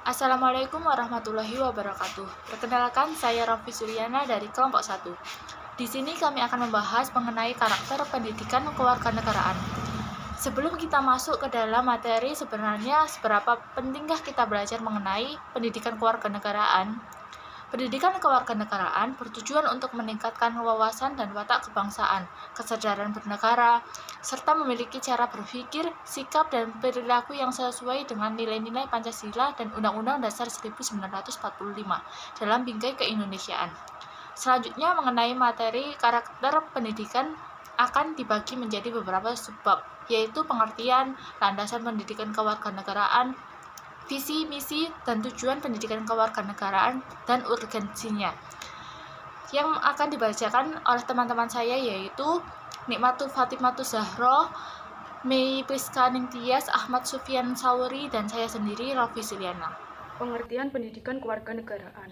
Assalamualaikum warahmatullahi wabarakatuh. Perkenalkan, saya Raffi Suryana dari kelompok 1. Di sini kami akan membahas mengenai karakter pendidikan kewarganegaraan. Sebelum kita masuk ke dalam materi, sebenarnya seberapa pentingkah kita belajar mengenai pendidikan kewarganegaraan? Pendidikan kewarganegaraan bertujuan untuk meningkatkan wawasan dan watak kebangsaan, kesadaran bernegara, serta memiliki cara berpikir, sikap, dan perilaku yang sesuai dengan nilai-nilai Pancasila dan Undang-Undang Dasar 1945 dalam bingkai keindonesiaan. Selanjutnya, mengenai materi karakter pendidikan akan dibagi menjadi beberapa subbab, yaitu pengertian, landasan pendidikan kewarganegaraan, visi, misi, dan tujuan pendidikan kewarganegaraan, dan urgensinya. Yang akan dibacakan oleh teman-teman saya yaitu Nikmatul Fatimatus Zahro, Mei Priska Ningtyas, Ahmad Sufyan Sauri, dan saya sendiri, Raffi Suryana. Pengertian pendidikan kewarganegaraan.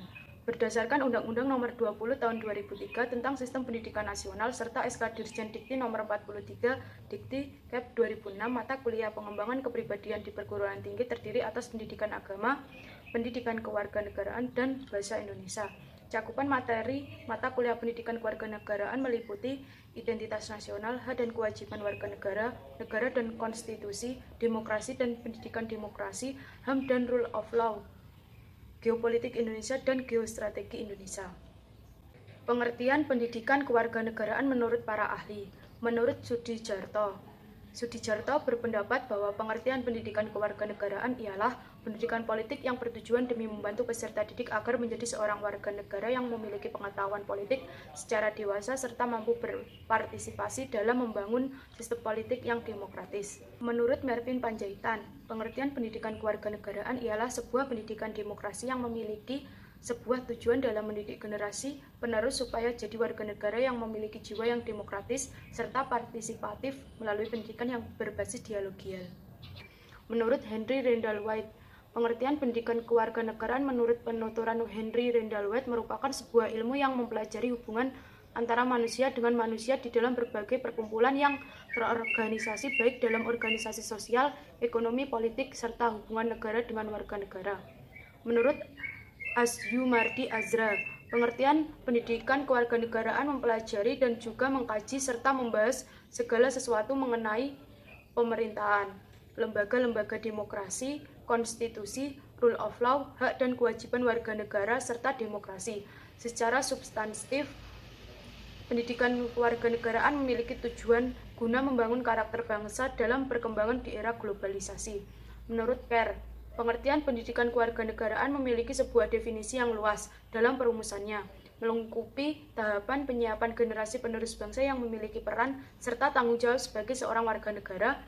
Berdasarkan Undang-Undang Nomor 20 Tahun 2003 tentang Sistem Pendidikan Nasional serta SK Dirjen Dikti Nomor 43 Dikti Cap 2006, mata kuliah pengembangan kepribadian di perguruan tinggi terdiri atas pendidikan agama, pendidikan kewarganegaraan, dan bahasa Indonesia. Cakupan materi mata kuliah pendidikan kewarganegaraan meliputi identitas nasional, hak dan kewajiban warga negara, negara dan konstitusi, demokrasi dan pendidikan demokrasi, HAM dan rule of law, geopolitik Indonesia, dan geostrategi Indonesia. Pengertian pendidikan kewarganegaraan menurut para ahli. Menurut Sudijarto berpendapat bahwa pengertian pendidikan kewarganegaraan ialah pendidikan politik yang bertujuan demi membantu peserta didik agar menjadi seorang warga negara yang memiliki pengetahuan politik secara dewasa serta mampu berpartisipasi dalam membangun sistem politik yang demokratis. Menurut Mervin Panjaitan, pengertian pendidikan kewarganegaraan ialah sebuah pendidikan demokrasi yang memiliki sebuah tujuan dalam mendidik generasi penerus supaya jadi warga negara yang memiliki jiwa yang demokratis serta partisipatif melalui pendidikan yang berbasis dialogial. Menurut Henry Randall White, pengertian pendidikan kewarganegaraan menurut penuturan Henry Randall White merupakan sebuah ilmu yang mempelajari hubungan antara manusia dengan manusia di dalam berbagai perkumpulan yang terorganisasi baik dalam organisasi sosial, ekonomi, politik, serta hubungan negara dengan warga negara. Menurut Asyumardi Azra, pengertian pendidikan kewarganegaraan mempelajari dan juga mengkaji serta membahas segala sesuatu mengenai pemerintahan, lembaga-lembaga demokrasi, konstitusi, rule of law, hak dan kewajiban warga negara, serta demokrasi. Secara substantif, pendidikan kewarganegaraan memiliki tujuan guna membangun karakter bangsa dalam perkembangan di era globalisasi. Menurut Kerr, pengertian pendidikan kewarganegaraan memiliki sebuah definisi yang luas dalam perumusannya, melengkapi tahapan penyiapan generasi penerus bangsa yang memiliki peran serta tanggung jawab sebagai seorang warga negara.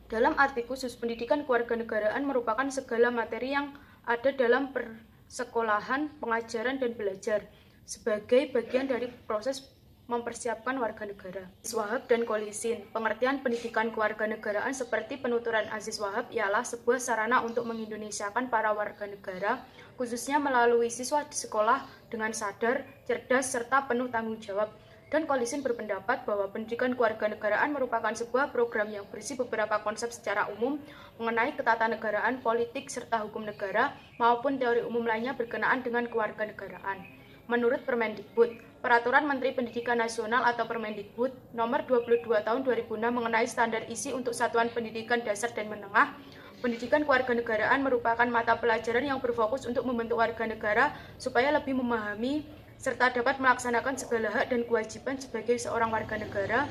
Dalam arti khusus, pendidikan kewarganegaraan merupakan segala materi yang ada dalam persekolahan, pengajaran, dan belajar sebagai bagian dari proses mempersiapkan warga negara. Wahab dan Kolisin, pengertian pendidikan kewarganegaraan seperti penuturan Aziz Wahab ialah sebuah sarana untuk mengindonesiakan para warga negara, khususnya melalui siswa di sekolah dengan sadar, cerdas, serta penuh tanggung jawab. Dan Kolisin berpendapat bahwa pendidikan kewarganegaraan merupakan sebuah program yang berisi beberapa konsep secara umum mengenai ketatanegaraan, politik, serta hukum negara, maupun teori umum lainnya berkenaan dengan kewarganegaraan. Menurut Permendikbud, Peraturan Menteri Pendidikan Nasional atau Permendikbud Nomor 22 Tahun 2006 mengenai standar isi untuk satuan pendidikan dasar dan menengah, pendidikan kewarganegaraan merupakan mata pelajaran yang berfokus untuk membentuk warga negara supaya lebih memahami serta dapat melaksanakan segala hak dan kewajiban sebagai seorang warga negara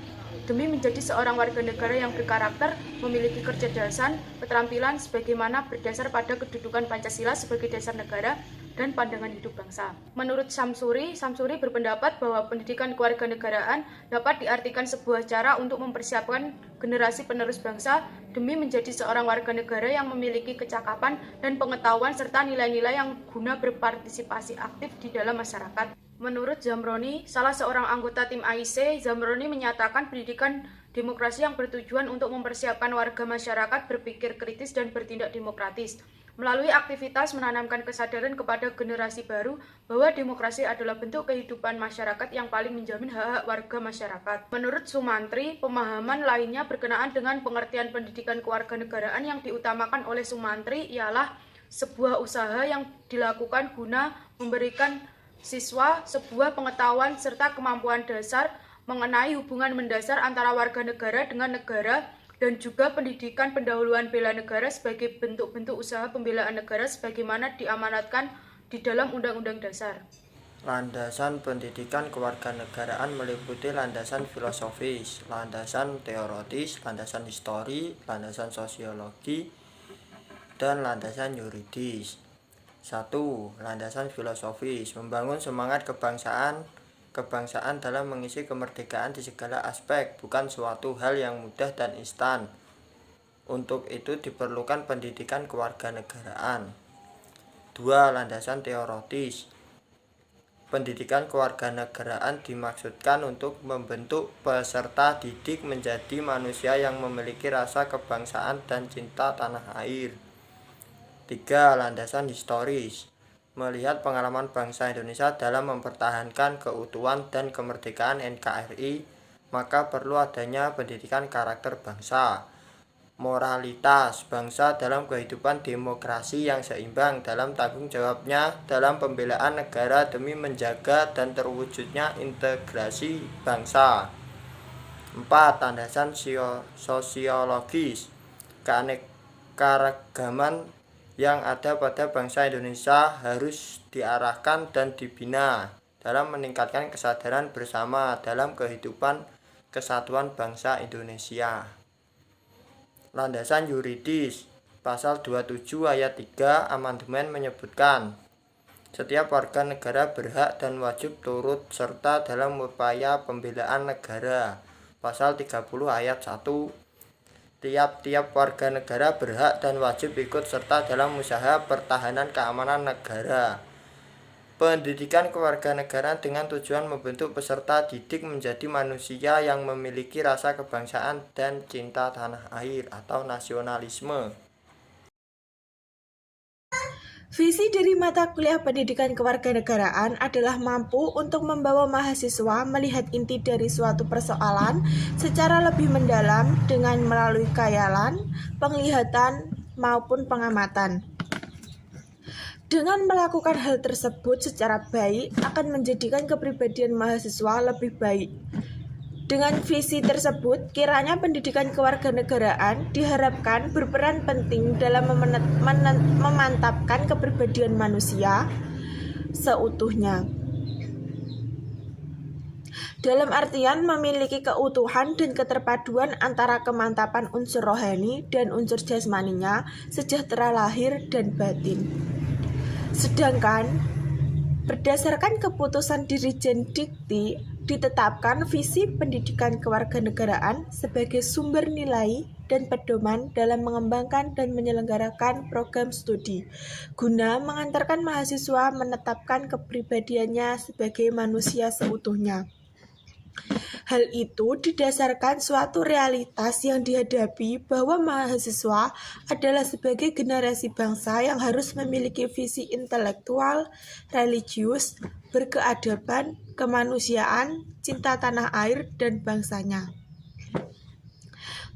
demi menjadi seorang warga negara yang berkarakter, memiliki kecerdasan, keterampilan sebagaimana berdasar pada kedudukan Pancasila sebagai dasar negara dan pandangan hidup bangsa. Menurut Samsuri berpendapat bahwa pendidikan kewarganegaraan dapat diartikan sebuah cara untuk mempersiapkan generasi penerus bangsa demi menjadi seorang warga negara yang memiliki kecakapan dan pengetahuan serta nilai-nilai yang guna berpartisipasi aktif di dalam masyarakat. Menurut Zamroni, salah seorang anggota tim AIC, Zamroni menyatakan pendidikan demokrasi yang bertujuan untuk mempersiapkan warga masyarakat berpikir kritis dan bertindak demokratis. Melalui aktivitas menanamkan kesadaran kepada generasi baru bahwa demokrasi adalah bentuk kehidupan masyarakat yang paling menjamin hak-hak warga masyarakat. Menurut Sumantri, pemahaman lainnya berkenaan dengan pengertian pendidikan kewarganegaraan yang diutamakan oleh Sumantri ialah sebuah usaha yang dilakukan guna memberikan siswa sebuah pengetahuan serta kemampuan dasar mengenai hubungan mendasar antara warga negara dengan negara, dan juga pendidikan pendahuluan bela negara sebagai bentuk-bentuk usaha pembelaan negara sebagaimana diamanatkan di dalam Undang-Undang Dasar. Landasan pendidikan kewarganegaraan meliputi landasan filosofis, landasan teoritis, landasan histori, landasan sosiologi, dan landasan yuridis. 1. Landasan filosofis, membangun semangat kebangsaan dalam mengisi kemerdekaan di segala aspek, bukan suatu hal yang mudah dan instan. Untuk itu diperlukan pendidikan kewarganegaraan. 2. Landasan teoritis, pendidikan kewarganegaraan dimaksudkan untuk membentuk peserta didik menjadi manusia yang memiliki rasa kebangsaan dan cinta tanah air. 3. Landasan historis, melihat pengalaman bangsa Indonesia dalam mempertahankan keutuhan dan kemerdekaan NKRI, maka perlu adanya pendidikan karakter bangsa. Moralitas bangsa dalam kehidupan demokrasi yang seimbang dalam tanggung jawabnya dalam pembelaan negara demi menjaga dan terwujudnya integrasi bangsa. 4. Landasan sosiologis, keanekaragaman yang ada pada bangsa Indonesia harus diarahkan dan dibina dalam meningkatkan kesadaran bersama dalam kehidupan kesatuan bangsa Indonesia. Landasan yuridis, pasal 27 ayat 3 amandemen menyebutkan setiap warga negara berhak dan wajib turut serta dalam upaya pembelaan negara. Pasal 30 ayat 1, tiap-tiap warga negara berhak dan wajib ikut serta dalam usaha pertahanan keamanan negara. Pendidikan kewarganegaraan dengan tujuan membentuk peserta didik menjadi manusia yang memiliki rasa kebangsaan dan cinta tanah air atau nasionalisme. Visi dari mata kuliah pendidikan kewarganegaraan adalah mampu untuk membawa mahasiswa melihat inti dari suatu persoalan secara lebih mendalam dengan melalui khayalan, penglihatan, maupun pengamatan. Dengan melakukan hal tersebut secara baik akan menjadikan kepribadian mahasiswa lebih baik. Dengan visi tersebut, kiranya pendidikan kewarganegaraan diharapkan berperan penting dalam memantapkan kepribadian manusia seutuhnya. Dalam artian memiliki keutuhan dan keterpaduan antara kemantapan unsur rohani dan unsur jasmaninya, sejahtera lahir dan batin. Sedangkan berdasarkan keputusan Dirjen Dikti ditetapkan visi pendidikan kewarganegaraan sebagai sumber nilai dan pedoman dalam mengembangkan dan menyelenggarakan program studi guna mengantarkan mahasiswa menetapkan kepribadiannya sebagai manusia seutuhnya. Hal itu didasarkan suatu realitas yang dihadapi bahwa mahasiswa adalah sebagai generasi bangsa yang harus memiliki visi intelektual, religius, berkeadaban, kemanusiaan, cinta tanah air, dan bangsanya.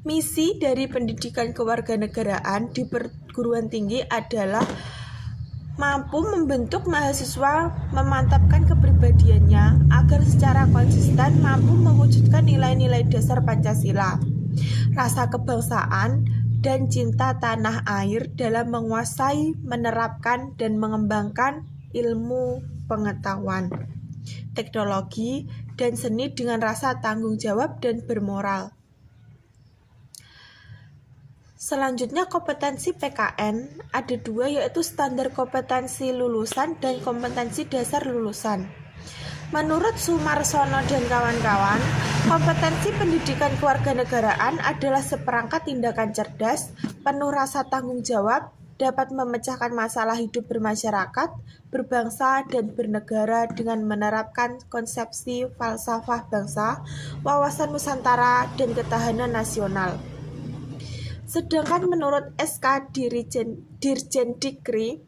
Misi dari pendidikan kewarganegaraan di perguruan tinggi adalah mampu membentuk mahasiswa memantapkan kepribadiannya agar secara konsisten mampu mewujudkan nilai-nilai dasar Pancasila, rasa kebangsaan, dan cinta tanah air dalam menguasai, menerapkan, dan mengembangkan ilmu pengetahuan, teknologi, dan seni dengan rasa tanggung jawab dan bermoral. Selanjutnya kompetensi PKN ada dua, yaitu standar kompetensi lulusan dan kompetensi dasar lulusan. Menurut Sumarsono dan kawan-kawan, kompetensi pendidikan kewarganegaraan adalah seperangkat tindakan cerdas, penuh rasa tanggung jawab, dapat memecahkan masalah hidup bermasyarakat, berbangsa, dan bernegara dengan menerapkan konsepsi falsafah bangsa, wawasan Nusantara, dan ketahanan nasional. Sedangkan menurut SK Dirjen Dikri,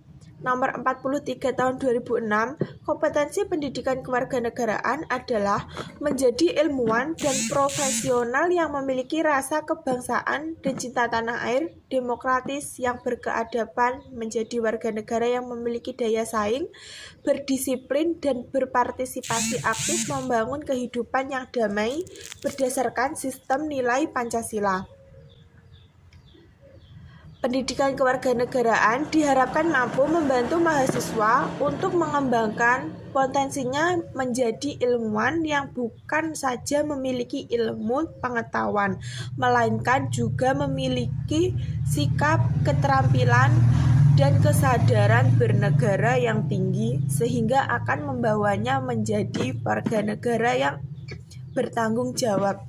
Nomor 43 tahun 2006, kompetensi pendidikan kewarganegaraan adalah menjadi ilmuwan dan profesional yang memiliki rasa kebangsaan dan cinta tanah air, demokratis yang berkeadaban, menjadi warga negara yang memiliki daya saing, berdisiplin dan berpartisipasi aktif membangun kehidupan yang damai berdasarkan sistem nilai Pancasila. Pendidikan kewarganegaraan diharapkan mampu membantu mahasiswa untuk mengembangkan potensinya menjadi ilmuwan yang bukan saja memiliki ilmu pengetahuan, melainkan juga memiliki sikap, keterampilan, dan kesadaran bernegara yang tinggi, sehingga akan membawanya menjadi warga negara yang bertanggung jawab.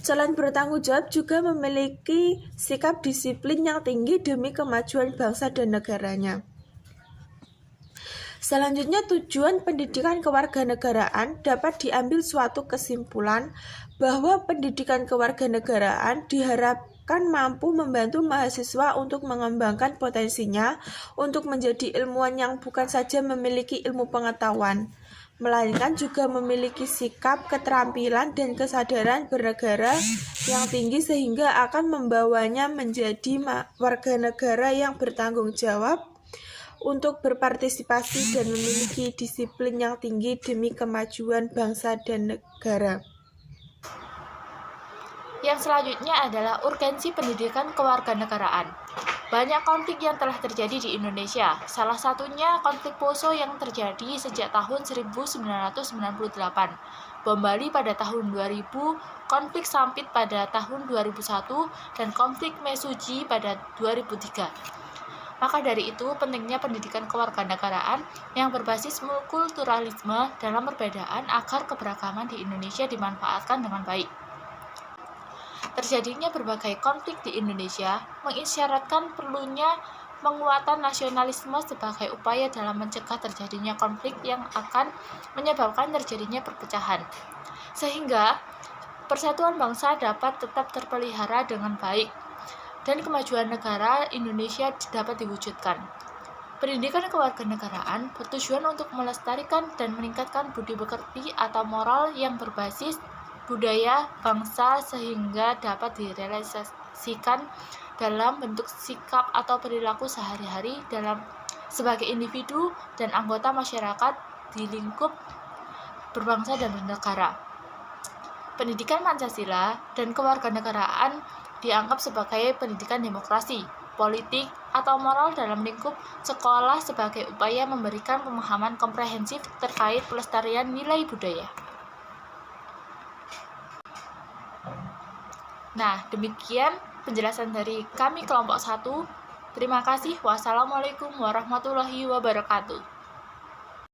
Selain bertanggung jawab juga memiliki sikap disiplin yang tinggi demi kemajuan bangsa dan negaranya. Selanjutnya, tujuan pendidikan kewarganegaraan dapat diambil suatu kesimpulan bahwa pendidikan kewarganegaraan diharapkan mampu membantu mahasiswa untuk mengembangkan potensinya untuk menjadi ilmuwan yang bukan saja memiliki ilmu pengetahuan, melainkan juga memiliki sikap, keterampilan, dan kesadaran bernegara yang tinggi sehingga akan membawanya menjadi warga negara yang bertanggung jawab untuk berpartisipasi dan memiliki disiplin yang tinggi demi kemajuan bangsa dan negara. Yang selanjutnya adalah urgensi pendidikan kewarganegaraan. Banyak konflik yang telah terjadi di Indonesia, salah satunya konflik Poso yang terjadi sejak tahun 1998, bom Bali pada tahun 2000, konflik Sampit pada tahun 2001, dan konflik Mesuji pada 2003. Maka dari itu, pentingnya pendidikan kewarganegaraan yang berbasis multikulturalisme dalam perbedaan agar keberagaman di Indonesia dimanfaatkan dengan baik. Terjadinya berbagai konflik di Indonesia mengisyaratkan perlunya penguatan nasionalisme sebagai upaya dalam mencegah terjadinya konflik yang akan menyebabkan terjadinya perpecahan, sehingga persatuan bangsa dapat tetap terpelihara dengan baik dan kemajuan negara Indonesia dapat diwujudkan. Pendidikan kewarganegaraan bertujuan untuk melestarikan dan meningkatkan budi pekerti atau moral yang berbasis budaya bangsa sehingga dapat direalisasikan dalam bentuk sikap atau perilaku sehari-hari dalam sebagai individu dan anggota masyarakat di lingkup berbangsa dan bernegara. Pendidikan Pancasila dan kewarganegaraan dianggap sebagai pendidikan demokrasi, politik, atau moral dalam lingkup sekolah sebagai upaya memberikan pemahaman komprehensif terkait pelestarian nilai budaya. Nah, demikian penjelasan dari kami kelompok 1. Terima kasih. Wassalamualaikum warahmatullahi wabarakatuh.